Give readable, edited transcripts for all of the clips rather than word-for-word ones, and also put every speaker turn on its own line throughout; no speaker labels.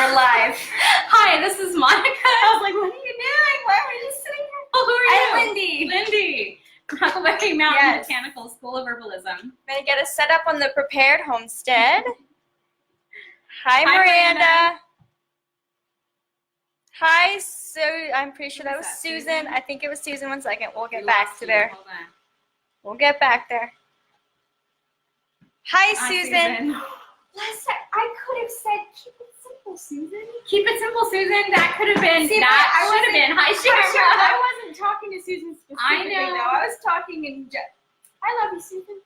We're live.
Hi, this is Monica.
I was like, what are you doing? Why are we just sitting here?
Oh, who are
I'm
you?
Lindy.
Lindy. Huckleberry Mountain
Yes.
Botanicals School of Herbalism.
I'm going to get us set up on the prepared homestead. Hi,
Hi,
Miranda. Hi, I'm pretty sure that was
that,
Susan.
Susan?
I think it was Susan. 1 second. We'll get
We
back
lost
to
you.
there.
Hold on.
We'll get back there. Hi,
Hi,
Susan. Last time, I could have said, keep it simple, Susan.
Keep it simple, Susan. That could have been.
See,
that
I
should have been. Hi,
Sure,
Sharon.
I wasn't talking to Susan specifically,
I know.
though. I was talking in I love you, Susan.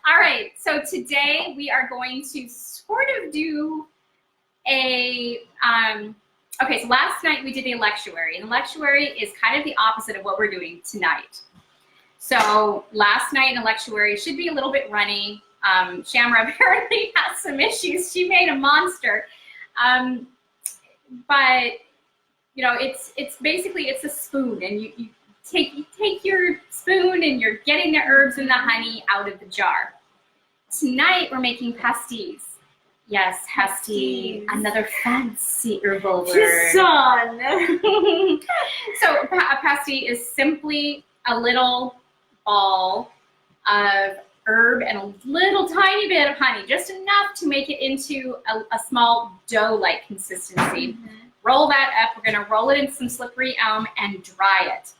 All right, so today we are going to sort of do a, okay, so last night we did the electuary, and electuary is kind of the opposite of what we're doing tonight. So last night in electuary should be a little bit runny. Shamra apparently has some issues. She made a monster. But, you know, it's basically, it's a spoon, and you take your spoon and you're getting the herbs and the honey out of the jar. Tonight we're making pastilles. Yes, pastille, another fancy herbal word.
Son.
So a pastille is simply a little ball of herb and a little tiny bit of honey, just enough to make it into a small dough-like consistency. Roll that up. We're going to roll it in some slippery elm and dry it.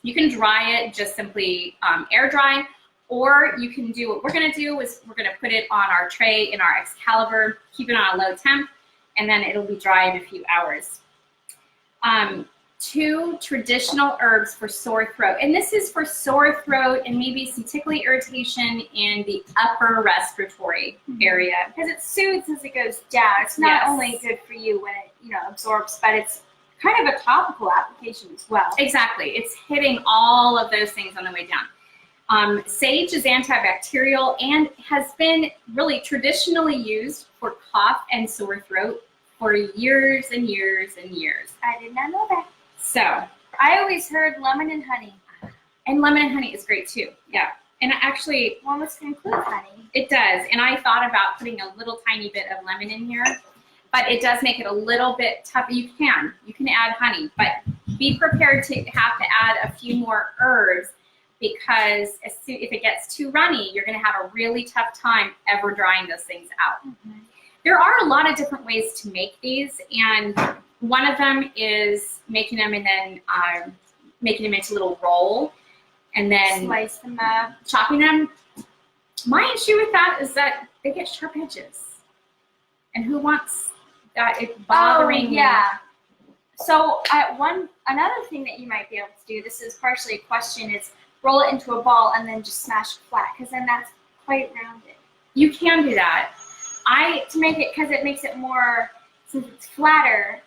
You can dry it just simply air dry, or you can do what we're going to do is we're going to put it on our tray in our Excalibur, keep it on a low temp, and then it'll be dry in a few hours. 2 traditional herbs for sore throat, and this is for sore throat and maybe some tickly irritation in the upper respiratory area,
Because it soothes as it goes down. It's not only good for you when it absorbs, but it's kind of a topical application as well.
Exactly. It's hitting all of those things on the way down. Sage is antibacterial and has been really traditionally used for cough and sore throat for years and years and years.
I did not know that.
So,
I always heard lemon and honey.
and lemon and honey is great too. Yeah. And actually,
Well, let's include honey.
it does. And I thought about putting a little tiny bit of lemon in here, but it does make it a little bit tough. You can add honey, but be prepared to have to add a few more herbs, because if it gets too runny, you're going to have a really tough time ever drying those things out. There are a lot of different ways to make these, and one of them is making them and then making them into a little roll, and then
Slice them up.
chopping them. My issue with that is that they get sharp edges, and who wants that bothering you?
Yeah. So another thing that you might be able to do, this is partially a question, is roll it into a ball and then just smash it flat, because then that's quite rounded.
You can do that.
To make it, because it makes it more, since it's flatter,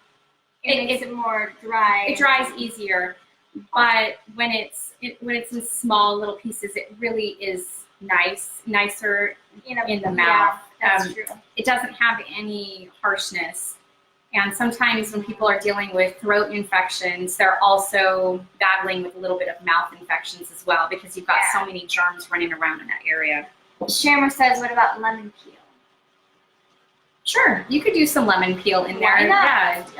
it makes it more dry.
It dries easier, but when it's in small little pieces, it really is nicer in the mouth.
Yeah, that's true.
It doesn't have any harshness. And sometimes when people are dealing with throat infections, they're also battling with a little bit of mouth infections as well, because you've got so many germs running around in that area.
Shammer says, what about lemon peel?
Sure, you could do some lemon peel in there.
Why not?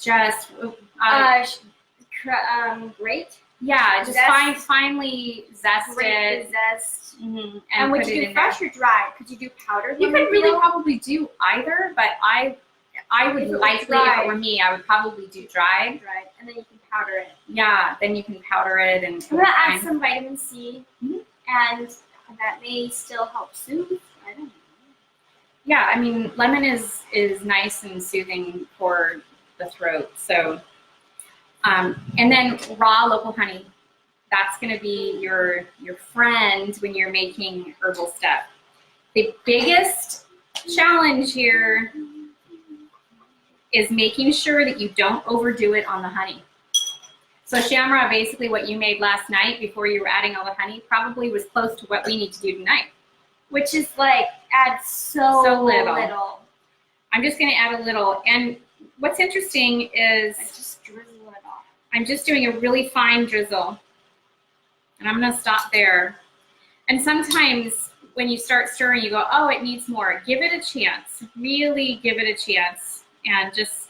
Yeah,
Grate?
yeah, just
Zest.
finely zest
Grate
it.
the zest.
And
would
put
you
it
do
in
fresh
there.
or dry? Could you do powdered
You
lemon
could really
peel?
probably do either, but I would
If it was
likely, if
dried.
it were me, I would probably do dried.
Dried, and then you can powder it.
Yeah, then you can powder it and
I'm gonna add some vitamin C,
Mhm.
and that may still help soothe. I don't know.
Yeah, I mean, lemon is nice and soothing for the throat. So, and then raw local honey. That's going to be your friend when you're making herbal stuff. The biggest challenge here is making sure that you don't overdo it on the honey. So Shamra, basically what you made last night before you were adding all the honey probably was close to what we need to do tonight.
Which is like, add so little.
I'm just going to add a little. And what's interesting is
I just drizzle it off.
I'm just doing a really fine drizzle. And I'm going to stop there. And sometimes when you start stirring, you go, oh, it needs more. Give it a chance. Really give it a chance. And just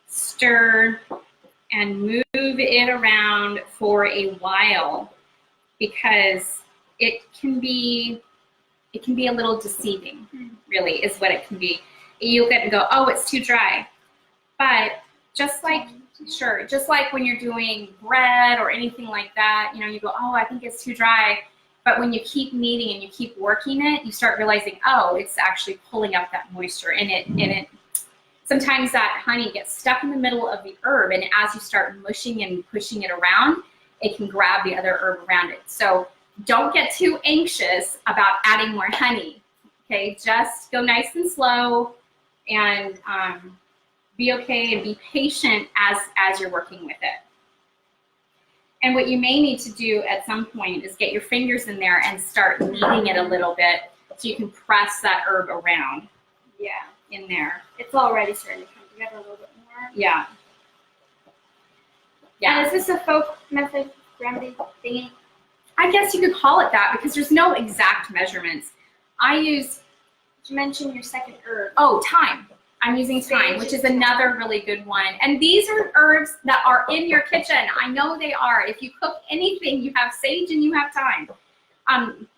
stir and move it around for a while, because it can be a little deceiving, really, is what it can be. You'll get and go, oh, it's too dry. But just like, sure, just like when you're doing bread or anything like that, you go, oh, I think it's too dry. But when you keep kneading and you keep working it, you start realizing, oh, it's actually pulling up that moisture in it. Sometimes that honey gets stuck in the middle of the herb, and as you start mushing and pushing it around, it can grab the other herb around it. So don't get too anxious about adding more honey, okay? Just go nice and slow, and be okay, and be patient as you're working with it. And what you may need to do at some point is get your fingers in there and start kneading it a little bit so you can press that herb around. Yeah, in there.
It's already starting to come together a little bit more.
Yeah. Yeah.
And is this a folk method remedy thingy?
I guess you could call it that, because there's no exact measurements.
Did you mention your second herb?
Oh, thyme. I'm using thyme, which is another really good one. And these are herbs that are in your kitchen. I know they are. If you cook anything, you have sage and you have thyme.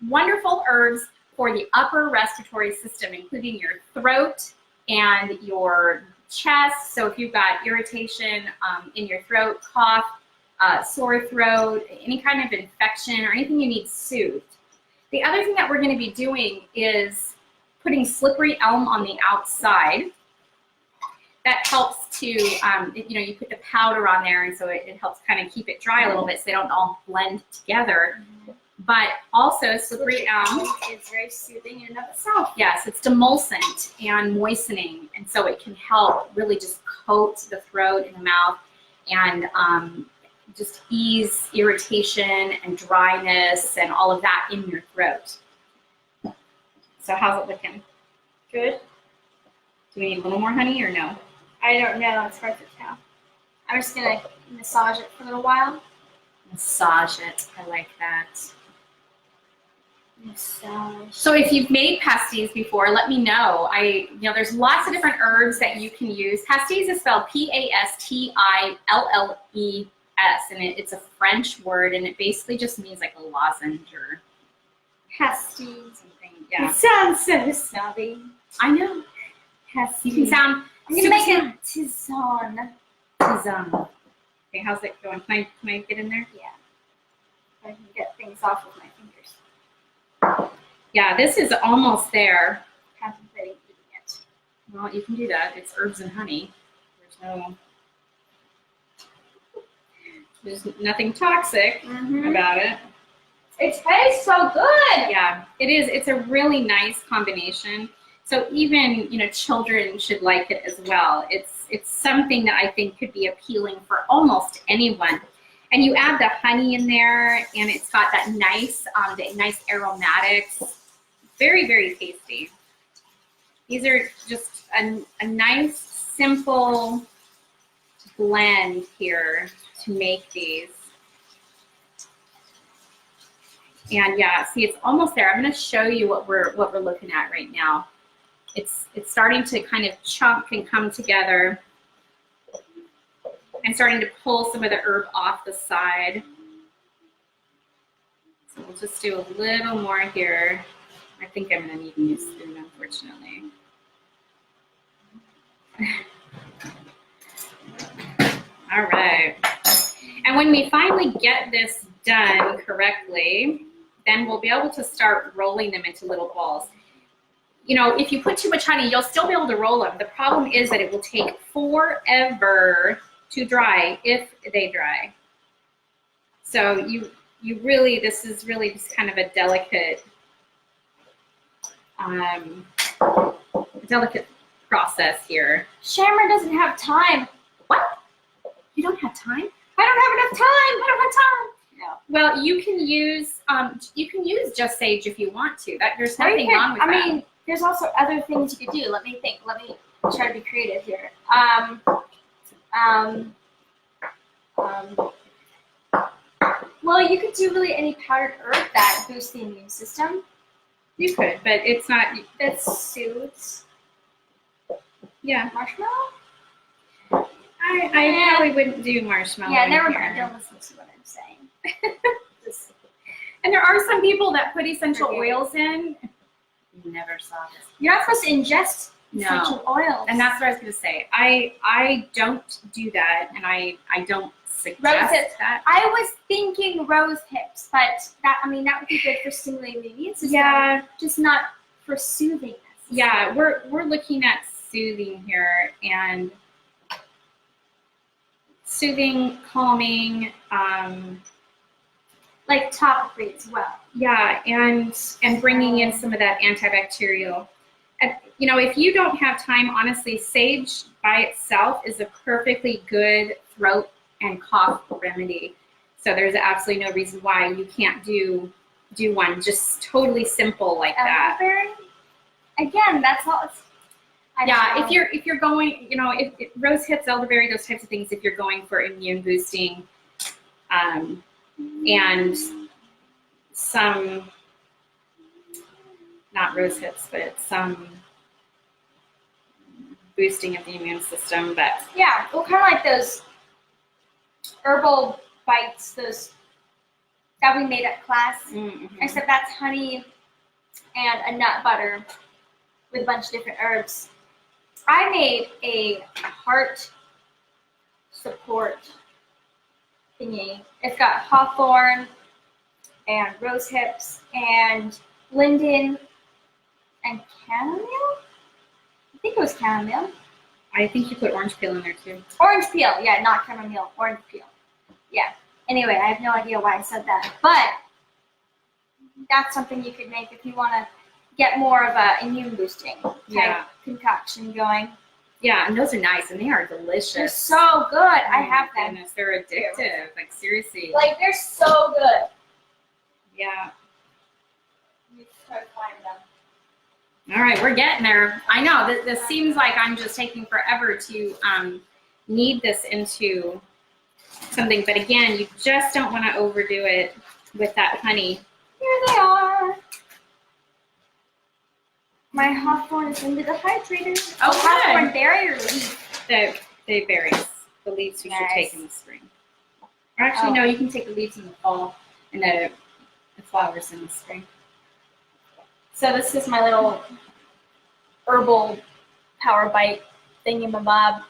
Wonderful herbs for the upper respiratory system, including your throat and your chest. So if you've got irritation in your throat, cough, sore throat, any kind of infection, or anything you need soothed. The other thing that we're going to be doing is putting slippery elm on the outside. That helps to, you put the powder on there, and so it helps kind of keep it dry a little bit so they don't all blend together. But also, slippery elm
is very soothing in and of itself.
Yes, it's demulcent and moistening, and so it can help really just coat the throat and the mouth, and just ease irritation and dryness and all of that in your throat. So how's it looking?
Good.
Do we need a little more honey or no?
I don't know. It's hard to tell. I'm just going to massage it for a little while.
Massage it. I like that.
Massage.
So if you've made pastilles before, let me know. There's lots of different herbs that you can use. Pastilles is spelled P-A-S-T-I-L-L-E-S, and it's a French word, and it basically just means like a lozenge or
pastilles.
Something. Yeah.
It sounds so snobby.
I know.
Pastilles.
You can sound.
I'm gonna make a tisane.
Tisane. Okay, how's it going? Can I get in there?
Yeah. I can get things off with my fingers.
Yeah, this is almost there.
Contemplating eating it.
Well, you can do that. It's herbs and honey. There's nothing toxic about it.
It tastes so good.
Yeah, it is. It's a really nice combination. So even, children should like it as well. It's something that I think could be appealing for almost anyone. And you add the honey in there, and it's got that nice aromatics. Very, very tasty. These are just a nice, simple blend here to make these. And yeah, see, it's almost there. I'm going to show you what we're looking at right now. It's starting to kind of chunk and come together. I'm starting to pull some of the herb off the side. So we'll just do a little more here. I think I'm going to need a new spoon, unfortunately. All right. And when we finally get this done correctly, then we'll be able to start rolling them into little balls. If you put too much honey, you'll still be able to roll them. The problem is that it will take forever to dry if they dry. So this is really just kind of a delicate process here.
Shammer doesn't have time.
What? You don't have time?
I don't have enough time. I don't have time. No.
Well, you can use just sage if you want to. There's nothing wrong with that.
I mean, there's also other things you could do. Let me think. Let me try to be creative here. Well, you could do really any powdered herb that boosts the immune system.
You could, but it's not.
That soothes
Yeah,
marshmallow?
I probably wouldn't do marshmallow.
Yeah,
in
never
here.
mind. Don't listen to what I'm saying. Just,
And there are some people that put essential
Okay.
oils in. Never saw this.
you're not supposed to ingest
No.
essential oils.
And that's what I was going to say. I don't do that, and I don't suggest
Rose hips.
that.
I was thinking rose hips, but that would be good for stimulating the immune system.
Yeah,
Just not for soothing.
yeah. We're looking at soothing here, and soothing, calming.
Like topically as well.
Yeah, and bringing in some of that antibacterial. And, you know, if you don't have time, honestly, sage by itself is a perfectly good throat and cough remedy. So there's absolutely no reason why you can't do one just totally simple like that.
Huckleberry? Again, that's all. I
Yeah,
don't know.
if you're going, you know, if rose hips, elderberry, those types of things, if you're going for immune boosting, and some, not rose hips, but some boosting of the immune system. But
Yeah, well, kind of like those herbal bites, those that we made at class. Except that's honey and a nut butter with a bunch of different herbs. I made a heart support thingy. It's got hawthorn and rose hips and linden and chamomile. I think it was chamomile.
I think you put orange peel in there too.
Orange peel, yeah, not chamomile, orange peel. Yeah. Anyway, I have no idea why I said that, but that's something you could make if you want to get more of a immune boosting type concoction going.
Yeah, and those are nice, and they are delicious.
They're so good. I have them.
Goodness, they're addictive. Like seriously.
Like they're so good.
Yeah.
You start finding them.
All right, we're getting there. I know this seems like I'm just taking forever to knead this into something, but again, you just don't want to overdo it with that honey.
Here they are. My hawthorn is in the dehydrator.
Oh, good.
Hawthorn berry or leaf?
The berries, the leaves you should
Nice.
take in the spring. Or actually, no, you can take the leaves in the fall and the flowers in the spring.
So this is my little herbal power bite thingamabob.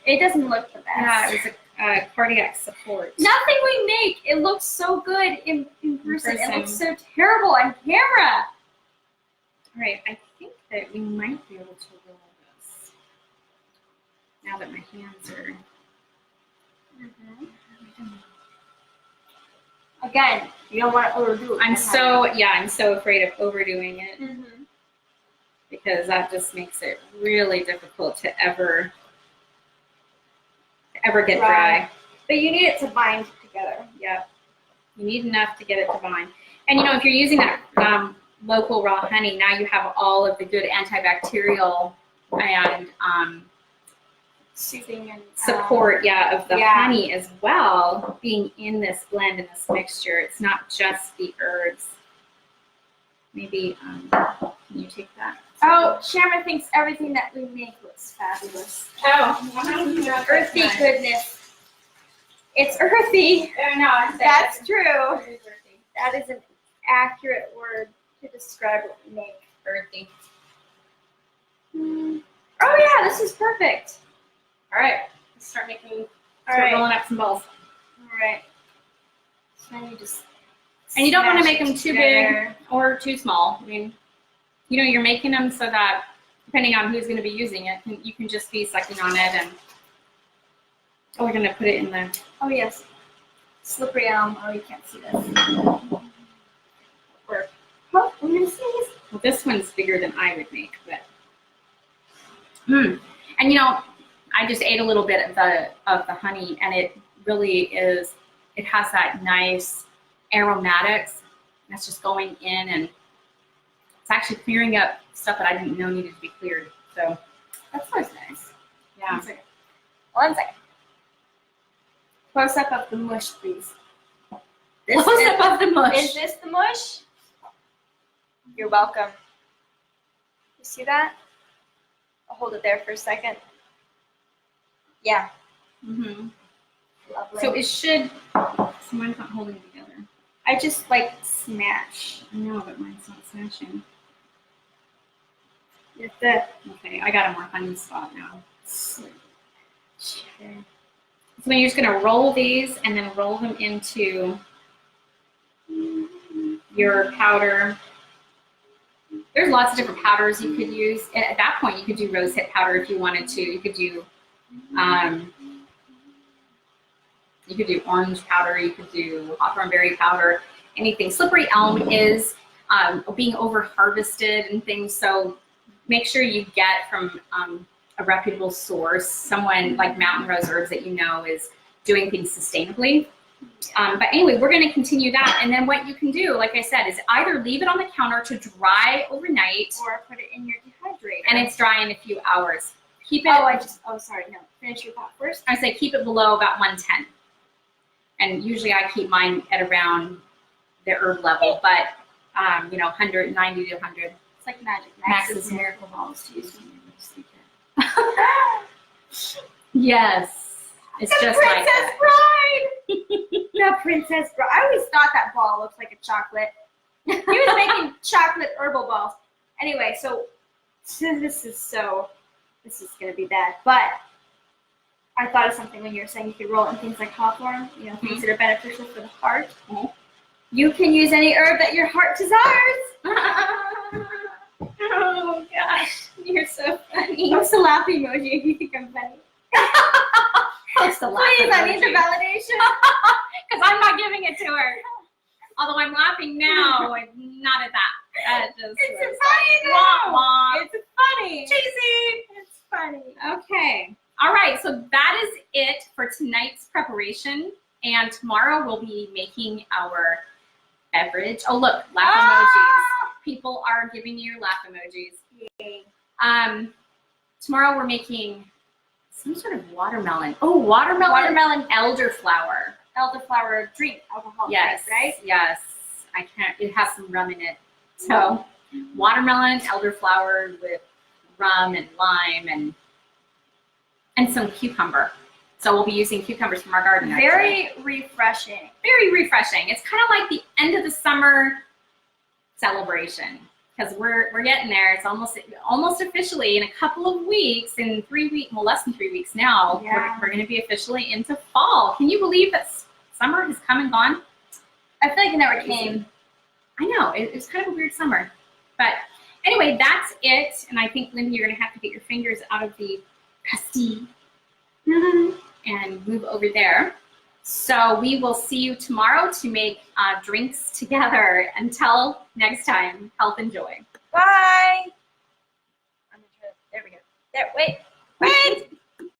It doesn't look the best.
Yeah, it was a cardiac support.
Nothing we make, it looks so good in person. It
person.
looks so terrible on camera.
All right, I think that we might be able to roll this now that my hands are.
Again, you don't want to overdo it.
I'm so afraid of overdoing it because that just makes it really difficult to ever get dry.
But you need it to bind together.
Yeah, you need enough to get it to bind. And you know, if you're using that local raw honey, now you have all of the good antibacterial and
Soothing and
support, of the honey as well, being in this blend, in this mixture. It's not just the herbs. Maybe, can you take that?
Oh, Shammer thinks everything that we make looks fabulous.
Oh,
Earthy goodness. It's earthy.
No,
That's true. That is an accurate word to describe what we make.
earthy.
Oh yeah, this is perfect.
All right, let's start making,
right.
rolling up some balls.
All right. So then you just
And you don't want to
smash
make
it
them too
together.
big or too small. I mean, you know, you're making them so that depending on who's going to be using it, you can just be sucking on it. And we're going to put it in the.
Oh yes, slippery elm. Oh, you can't see this. Oh, I'm gonna sneeze.
Well, this one's bigger than I would make, but. And you know, I just ate a little bit of the honey, and it really is. It has that nice aromatics that's just going in, and it's actually clearing up stuff that I didn't know needed to be cleared. So
That smells nice.
yeah.
One second. Close up of the mush, please.
Close up of the mush.
Is this the mush? You're welcome. You see that? I'll hold it there for a second. Yeah.
Mm-hmm.
Lovely.
So it should. So mine's not holding together.
I just like smash.
I know, but mine's not smashing.
You have to.
Okay, I got a more honey spot now. So then you're just gonna roll these and then roll them into your powder. There's lots of different powders you could use. And at that point, you could do rosehip powder if you wanted to. You could do orange powder. You could do hawthorn berry powder. Anything. Slippery elm is being over harvested and things. So make sure you get from a reputable source, someone like Mountain Rose Herbs that you know is doing things sustainably. But anyway, we're going to continue that. And then what you can do, like I said, is either leave it on the counter to dry overnight,
Or put it in your dehydrator.
and it's dry in a few hours. Keep it.
Sorry, no. Finish your thought first.
I say keep it below about 110. And usually I keep mine at around the herb level, but 190 to 100.
It's like magic.
Max's
miracle balls to use.
Yes. It's
The
just like
Princess
that.
Bride! The Princess Bride. I always thought that ball looked like a chocolate. He was making chocolate herbal balls. Anyway, so this is going to be bad. But I thought of something when you were saying you could roll it in things like hawthorn, things that are beneficial for the heart.
Mm-hmm.
You can use any herb that your heart desires.
Oh gosh, you're so funny.
Post a laugh emoji if you think I'm funny.
Post a laugh
Please, I need the
emoji.
validation.
Because I'm not giving it to her. Although I'm laughing now, I'm not at that. That just
It's
was
funny
wah,
though.
wah.
It's funny.
Cheesy.
It's funny.
Okay. All right. So that is it for tonight's preparation. And tomorrow we'll be making our beverage. Oh, look, laugh emojis. People are giving you laugh emojis.
Yay.
Tomorrow we're making some sort of watermelon. Oh, watermelon elderflower.
Elderflower drink, alcohol
Yes,
drink, right?
yes. I can't. It has some rum in it. So, watermelon elderflower with rum and lime and some cucumber. So we'll be using cucumbers from our garden. Actually.
Very refreshing.
Very refreshing. It's kind of like the end of the summer celebration because we're getting there. It's almost officially in a couple of weeks, in 3 weeks, well, less than 3 weeks now.
Yeah.
We're going to be officially into fall. Can you believe that summer has come and gone?
I feel like it never came.
I know, it's kind of a weird summer. But anyway, that's it. And I think, Lindy, you're going to have to get your fingers out of the pastille and move over there. So we will see you tomorrow to make drinks together. Until next time, health and joy.
Bye. I'm gonna try. There we go. There. Wait.